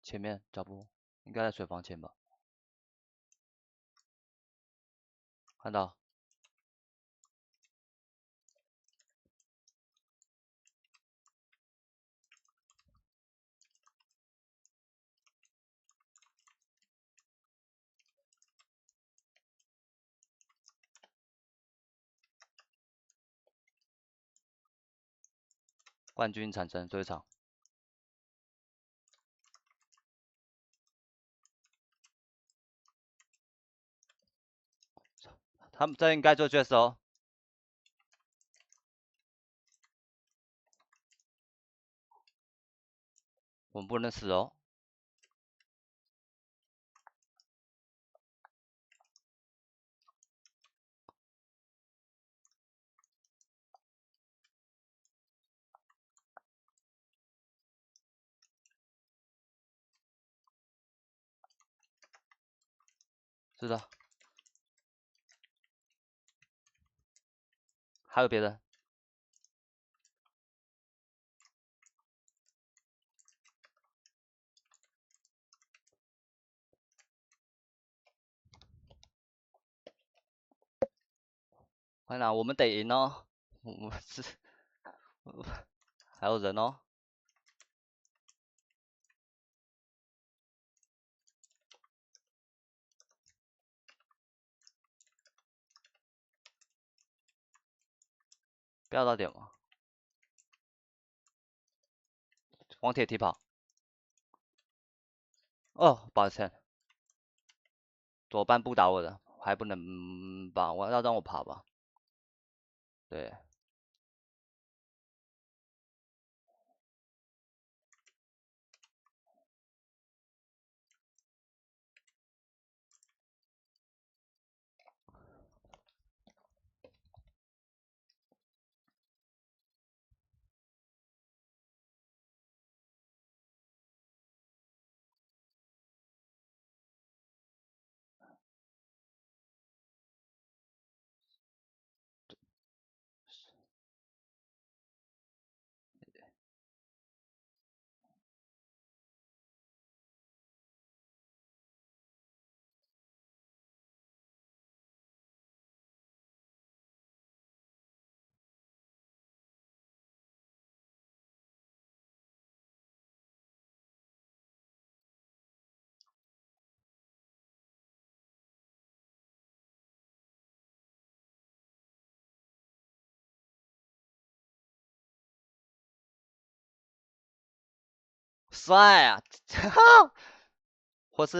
前面脚步应该在水房前吧？看到冠军产生这一场，他们这应该做角色哦。我们不能死哦。是的，还有别人。快点，我们得赢哦。我们是还有人哦。不要到点嘛。往铁蹄跑。哦，抱歉，左半步打我的，还不能吧？我要让我跑吧。对。帅啊！或是